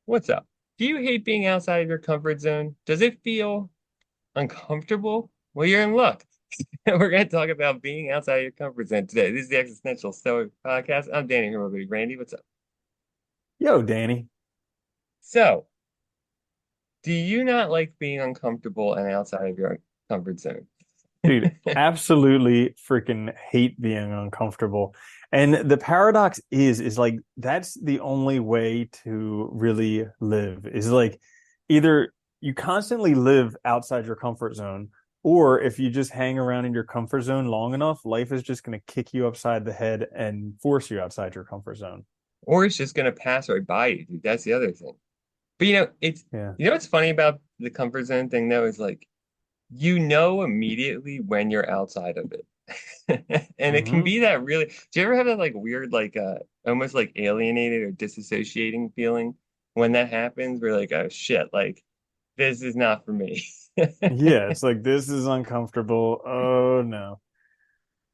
What's up? Do you hate being outside of your comfort zone? Does it feel uncomfortable? Well, you're in luck. We're going to talk about being outside of your comfort zone today. This is the Existential Stoic Podcast. I'm Danny here with my buddy Randy. What's up? Yo, Danny. So, do you not like being uncomfortable and outside of your comfort zone? Dude, absolutely freaking hate being uncomfortable. And the paradox is like that's the only way to really live is like either you constantly live outside your comfort zone, or if you just hang around in your comfort zone long enough, life is just going to kick you upside the head and force you outside your comfort zone. Or it's just going to pass right by you, dude. That's the other thing. But Yeah. what's funny about the comfort zone thing though is like, you know immediately when you're outside of it. And it can Hmm. be that really, do you ever have that like weird, like almost like alienated or disassociating feeling when that happens? Where like, oh shit, like this is not for me. Yeah, it's like this is uncomfortable. Oh no.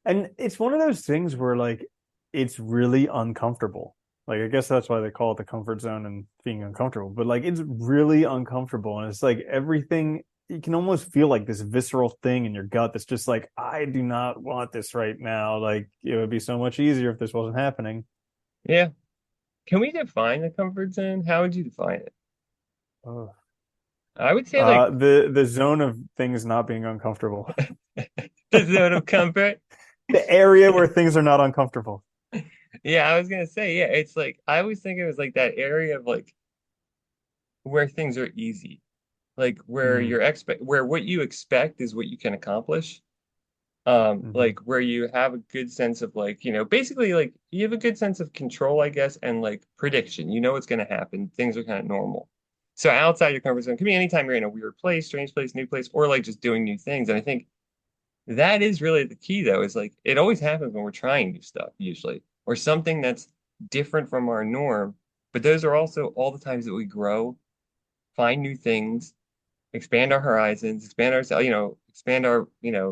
And it's one of those things where like it's really uncomfortable. Like I guess that's why they call it the comfort zone and being uncomfortable. But like it's really uncomfortable and it's like everything you can almost feel like this visceral thing in your gut that's just like I do not want this right now. Like it would be so much easier if this wasn't happening. Yeah. Can we define the comfort zone? How would you define it? Ugh. I would say like The zone of things not being uncomfortable. the zone of comfort. The area where things are not uncomfortable. Yeah, I was gonna say, yeah, it's like I always think it was like that area of like where things are easy. Like where Mm, your expect where what you expect is what you can accomplish. hmm. Like where you have a good sense of like, basically like you have a good sense of control, I guess, and like prediction. You know what's gonna happen. Things are kind of normal. So outside your comfort zone can be anytime you're in a weird place, strange place, new place, or like just doing new things. And I think that is really the key though, is like it always happens when we're trying new stuff, usually, or something that's different from our norm. But those are also all the times that we grow, find new things, expand our horizons, expand our, expand our,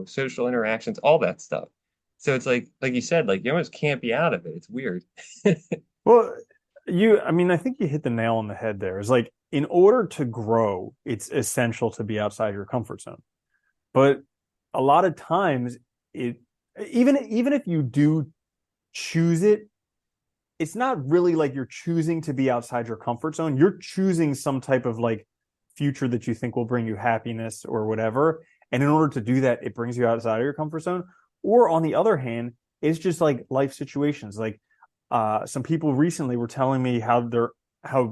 social interactions, all that stuff. So it's like you said, like you almost can't be out of it. It's weird. Well, I mean, I think you hit the nail on the head there. Is like, in order to grow, it's essential to be outside your comfort zone. But a lot of times, it even if you do choose it, it's not really like you're choosing to be outside your comfort zone. You're choosing some type of like future that you think will bring you happiness or whatever. And in order to do that, it brings you outside of your comfort zone. Or on the other hand, it's just like life situations. Like some people recently were telling me how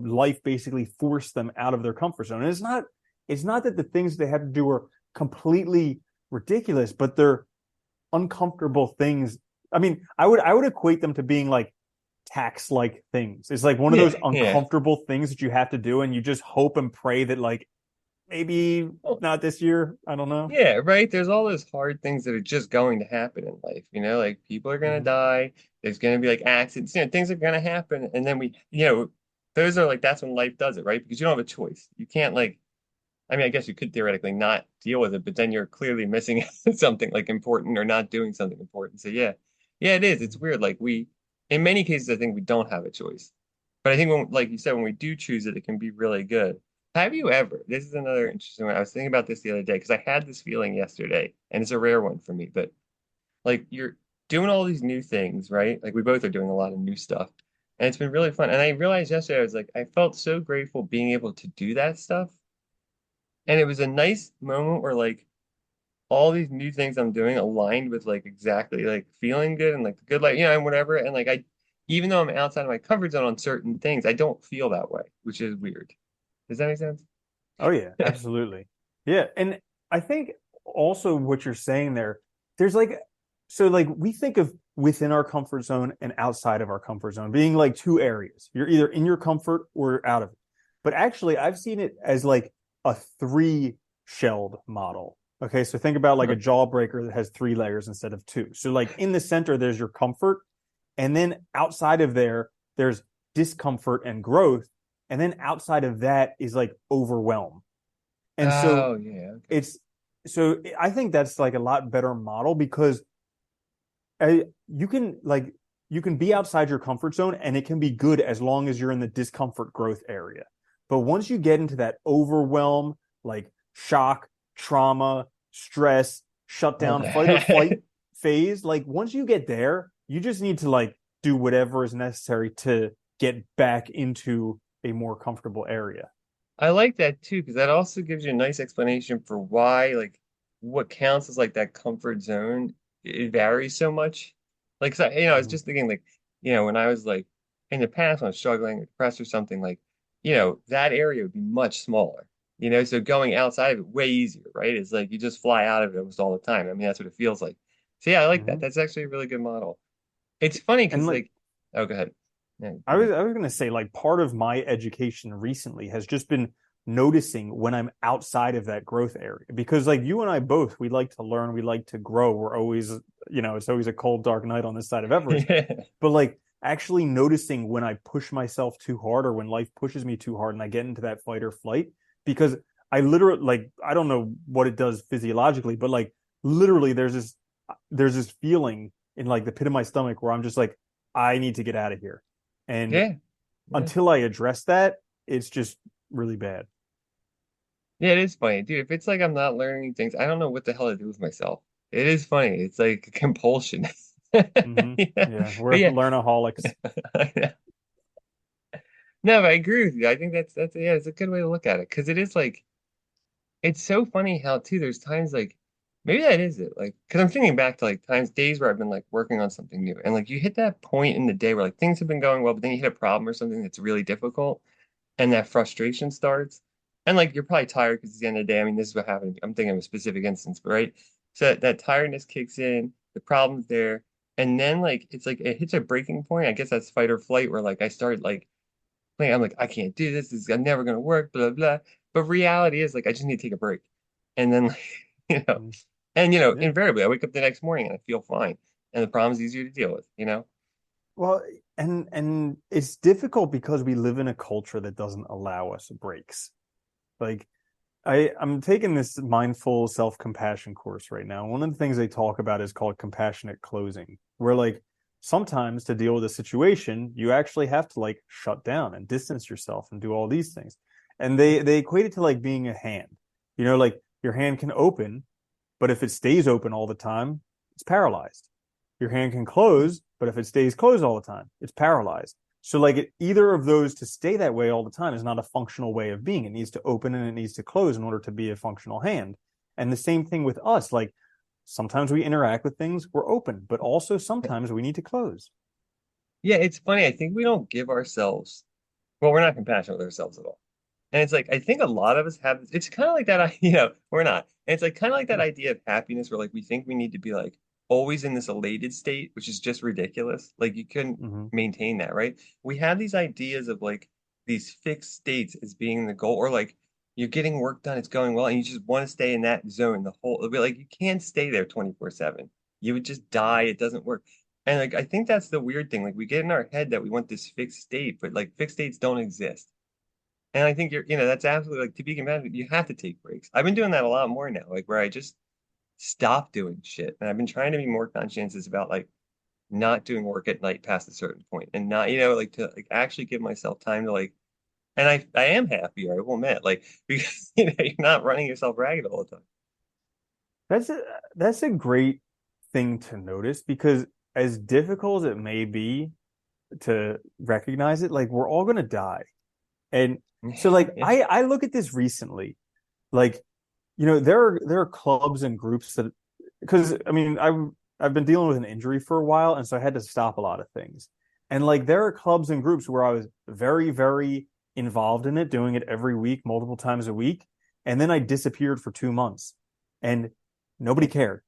life basically forced them out of their comfort zone. And it's not that the things they had to do were completely ridiculous, but they're uncomfortable things. I mean, I would equate them to being like tax like things. It's like one of Yeah, those yeah. uncomfortable things that you have to do, and you just hope and pray that like maybe Well, not this year. I don't know. yeah, right. There's all those hard things that are just going to happen in life, like people are gonna Mm-hmm. die, there's gonna be like accidents, things are gonna happen, and then those are like that's when life does it, right? Because you don't have a choice. You can't like I mean, I guess you could theoretically not deal with it, but then you're clearly missing something like important or not doing something important. So yeah, yeah, it is. It's weird. Like in many cases, I think we don't have a choice. But I think when, like you said, when we do choose it, it can be really good. Have you ever? This is another interesting one. I was thinking about this the other day because I had this feeling yesterday, and it's a rare one for me. But like you're doing all these new things, right? Like we both are doing a lot of new stuff, and it's been really fun. And I realized yesterday, I was like, I felt so grateful being able to do that stuff. And it was a nice moment where like all these new things I'm doing aligned with like exactly like feeling good and like the good life, and whatever. And like even though I'm outside of my comfort zone on certain things, I don't feel that way, which is weird. Does that make sense? Oh yeah, absolutely. Yeah, and I think also what you're saying there, there's like so like we think of within our comfort zone and outside of our comfort zone being like two areas. You're either in your comfort or out of it. But actually, I've seen it as like a three shelled model. Okay, so think about like a Huh. jawbreaker that has three layers instead of two. So like in the center, there's your comfort, and then outside of there, there's discomfort and growth. And then outside of that is like overwhelm. And so Oh yeah, okay. it's I think that's like a lot better model because uh, you can like you can be outside your comfort zone and it can be good as long as you're in the discomfort growth area. But once you get into that overwhelm, like shock, trauma, stress, shutdown, fight or flight Okay. phase, like once you get there, you just need to like do whatever is necessary to get back into a more comfortable area. I like that too, because that also gives you a nice explanation for why, like, what counts as like that comfort zone, it varies so much. Like, 'cause I was Mm-hmm. just thinking, like, when I was like in the past, when I was struggling or depressed or something, like, that area would be much smaller. So going outside of it way easier, right? It's like you just fly out of it almost all the time. I mean, that's what it feels like. So yeah, I like that. Mm-hmm. That's actually a really good model. It's funny And because like oh, go ahead. Yeah, I was I was gonna say, like part of my education recently has just been noticing when I'm outside of that growth area. Because like you and I both, we like to learn, we like to grow. We're always, it's always a cold, dark night on this side of Everest. yeah, But like actually noticing when I push myself too hard or when life pushes me too hard and I get into that fight or flight, because I literally like I don't know what it does physiologically, but like literally there's this feeling in like the pit of my stomach where I'm just like, I need to get out of here. And yeah. Yeah. until I address that, it's just really bad. Yeah, it is funny, dude. If it's like I'm not learning things, I don't know what the hell to do with myself. It is funny. It's like a compulsion. Yeah. Yeah, But we're yeah, learnaholics. no, but I agree with you. I think that's yeah, it's a good way to look at it because it is like it's so funny how too there's times like maybe that is it. Like because I'm thinking back to like days where I've been like working on something new and like you hit that point in the day where like things have been going well, but then you hit a problem or something that's really difficult and that frustration starts. And like you're probably tired because it's the end of the day. I mean, this is what happened. I'm thinking of a specific instance, but right? So that tiredness kicks in, the problem's there, and then like it's like it hits a breaking point. I guess that's fight or flight, where like I start like playing, I'm like, I can't do this, this is never gonna work, blah blah. But reality is like I just need to take a break. And then like, you know, Mm, and yeah. invariably I wake up the next morning and I feel fine. And the problem's easier to deal with. Well, and it's difficult because we live in a culture that doesn't allow us breaks. Like I'm taking this mindful self-compassion course right now. One of the things they talk about is called compassionate closing, where like sometimes to deal with a situation, you actually have to like shut down and distance yourself and do all these things. And they equate it to like being a hand. Like your hand can open, but if it stays open all the time, it's paralyzed. Your hand can close, but if it stays closed all the time, it's paralyzed. So like either of those to stay that way all the time is not a functional way of being. It needs to open and it needs to close in order to be a functional hand. And the same thing with us. Like sometimes we interact with things, we're open, but also sometimes we need to close. Yeah, it's funny. I think we don't give ourselves, well, we're not compassionate with ourselves at all. And it's like I think a lot of us have it's kind of like that, we're not. And it's like kind of like that idea of happiness where like we think we need to be like always in this elated state, which is just ridiculous. Like you couldn't Mm-hmm. maintain that, right? We have these ideas of like these fixed states as being the goal, or like you're getting work done, it's going well, and you just want to stay in that zone the whole it'll be like you can't stay there 24/7. You would just die, it doesn't work. And like I think that's the weird thing. Like we get in our head that we want this fixed state, but like fixed states don't exist. And I think that's absolutely like to be competitive, you have to take breaks. I've been doing that a lot more now, like where I just stop doing shit. And I've been trying to be more conscientious about like not doing work at night past a certain point and not, like to like actually give myself time to like, and I am happier, I will admit, like because you're not running yourself ragged all the time. That's a that's a great thing to notice because as difficult as it may be to recognize it, like we're all gonna die. And so like Yeah. I look at this recently, like there are clubs and groups that because I mean I've been dealing with an injury for a while and so I had to stop a lot of things. And like there are clubs and groups where I was very very involved in it, doing it every week, multiple times a week, and then I disappeared for 2 months and nobody cared,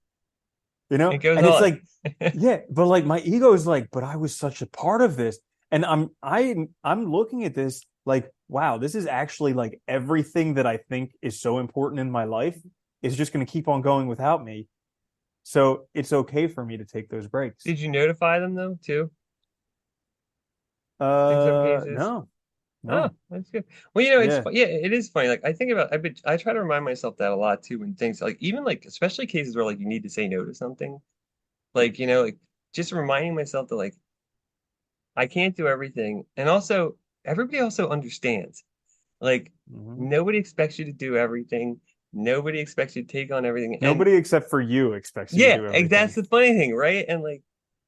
It goes And it's on. like yeah, but like my ego is like, but I was such a part of this. And I'm looking at this like, wow, this is actually like everything that I think is so important in my life is just going to keep on going without me. So it's okay for me to take those breaks. Did you notify them though, too, in some cases? No, Oh, no. that's good. Well, Yeah. yeah, it is funny. Like I think about, I try to remind myself that a lot too when things like even like especially cases where like you need to say no to something. Like, like just reminding myself that like I can't do everything. And also everybody also understands. Like Hmm. nobody expects you to do everything. Nobody expects you to take on everything. And Nobody except for you expects you to yeah, do that's everything. the funny thing, right? And like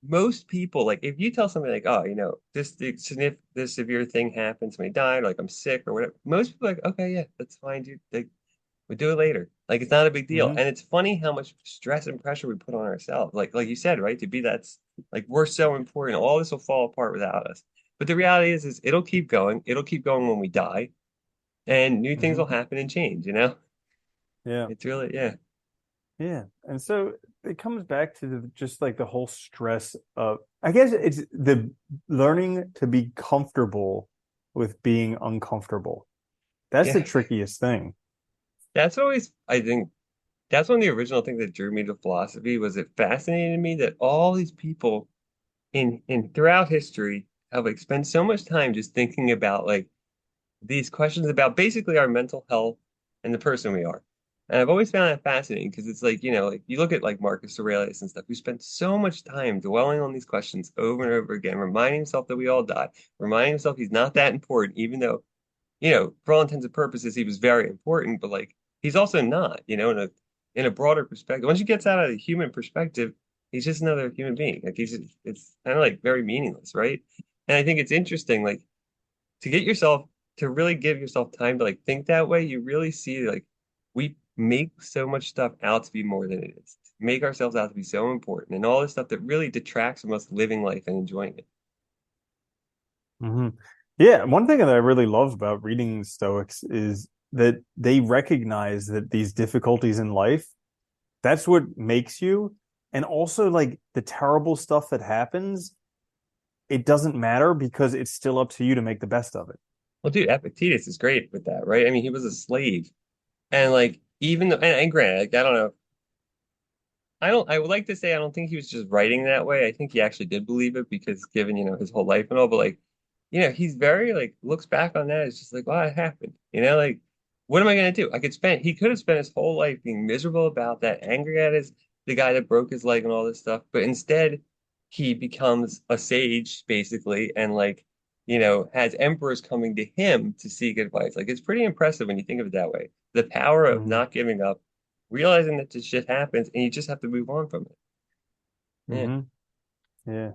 most people, like if you tell somebody like, oh, this severe thing happened, somebody died, like I'm sick or whatever, most people are like, okay, yeah, that's fine, dude. Like we do it later. Like it's not a big deal. Hmm. And it's funny how much stress and pressure we put on ourselves. Like you said, right? To be that's like we're so important. All this will fall apart without us. But the reality is it'll keep going. It'll keep going when we die, and new things Hmm. will happen and change, you know? Yeah. It's really, yeah. Yeah. And so it comes back to just like the whole stress of, I guess it's the learning to be comfortable with being uncomfortable. That's the Yeah. trickiest thing. That's always, I think, that's one of the original things that drew me to philosophy was it fascinated me that all these people in throughout history have like spent so much time just thinking about like these questions about basically our mental health and the person we are. And I've always found that fascinating because it's like, like you look at like Marcus Aurelius and stuff, who spent so much time dwelling on these questions over and over again, reminding himself that we all die, reminding himself he's not that important, even though, for all intents and purposes, he was very important, but like he's also not, in a broader perspective. Once you get out of the human perspective, he's just another human being. Like it's kind of like very meaningless, right? And I think it's interesting, like to get yourself to really give yourself time to like think that way, you really see like we make so much stuff out to be more than it is. Make ourselves out to be so important and all this stuff that really detracts from us living life and enjoying it. Hmm. Yeah, one thing that I really love about reading Stoics is that they recognize that these difficulties in life, that's what makes you. And also like the terrible stuff that happens, it doesn't matter because it's still up to you to make the best of it. Well, dude, Epictetus is great with that, right? I mean, he was a slave. And like even though and granted, like I don't know, I would like to say I don't think he was just writing that way. I think he actually did believe it because given, his whole life and all, but like, he's very like looks back on that. It's just like, well, it happened. Like, what am I gonna do? He could have spent his whole life being miserable about that, angry at the guy that broke his leg and all this stuff. But instead he becomes a sage basically and like, has emperors coming to him to seek advice. Like it's pretty impressive when you think of it that way. The power of Hmm. not giving up, realizing that this shit happens and you just have to move on from it. Yeah. Hmm. Yeah,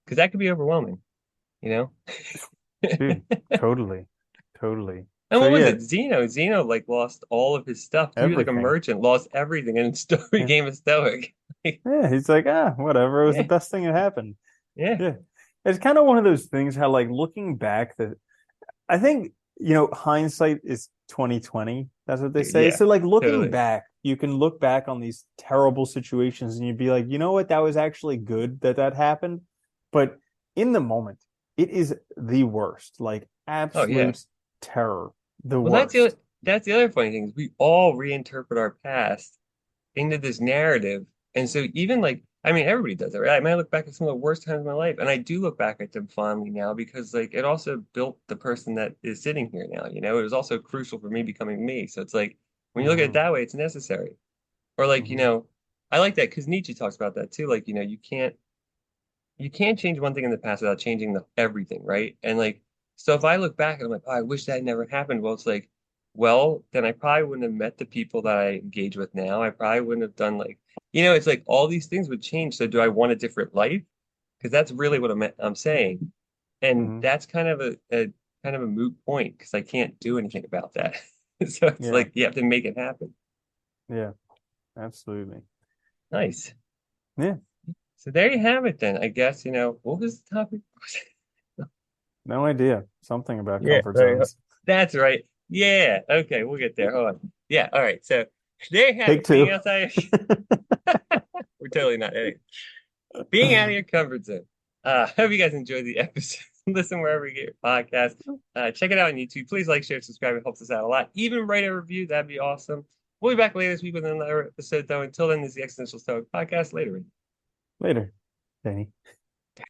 Because that could be overwhelming, you know? dude, totally, totally. And So what was yeah, it? Zeno like lost all of his stuff. He was like a everything. merchant, lost everything, and still Yeah, became a stoic. yeah. He's like, whatever. It was the Yeah, best thing that happened. yeah, Yeah, it's kind of one of those things how like looking back that I think, hindsight is 2020. That's what they dude, say. yeah, So like looking totally. back, you can look back on these terrible situations and you'd be like, you know what? That was actually good that that happened. But in the moment, it is the worst, like Oh yeah. absolute terror, the Well, worst. that's the other funny thing is we all reinterpret our past into this narrative. And so even like, I mean, everybody does it, right? I might look back at some of the worst times of my life, and I do look back at them fondly now because like it also built the person that is sitting here now, It was also crucial for me becoming me. So it's like when you look at it Hmm. that way, it's necessary. Or like, Hmm. I like that because Nietzsche talks about that too. Like, you can't change one thing in the past without changing everything, right? And like, so if I look back and I'm like, oh, I wish that never happened. Well, it's like, well, then I probably wouldn't have met the people that I engage with now. I probably wouldn't have done like, it's like all these things would change. So do I want a different life? Because that's really what I'm saying. And Hmm. that's kind of a moot point because I can't do anything about that. So it's Yeah, like you have to make it happen. yeah, absolutely. Nice. Yeah, So there you have it then. I guess, what was the topic? no idea. Something about Yeah, comfort there you go. zones. That's right. Yeah. Okay, we'll get there. Hold on. Yeah. All right. So there you have Take it. Being two. outside, we're totally not. Anyway, being out of your comfort zone. Hope you guys enjoyed the episode. Listen wherever you get your podcast. Check it out on YouTube. Please like, share, subscribe. It helps us out a lot. Even write a review. That'd be awesome. We'll be back later this week with another episode, though. Until then, this is the Existential Stoic Podcast. Later. Later, Danny.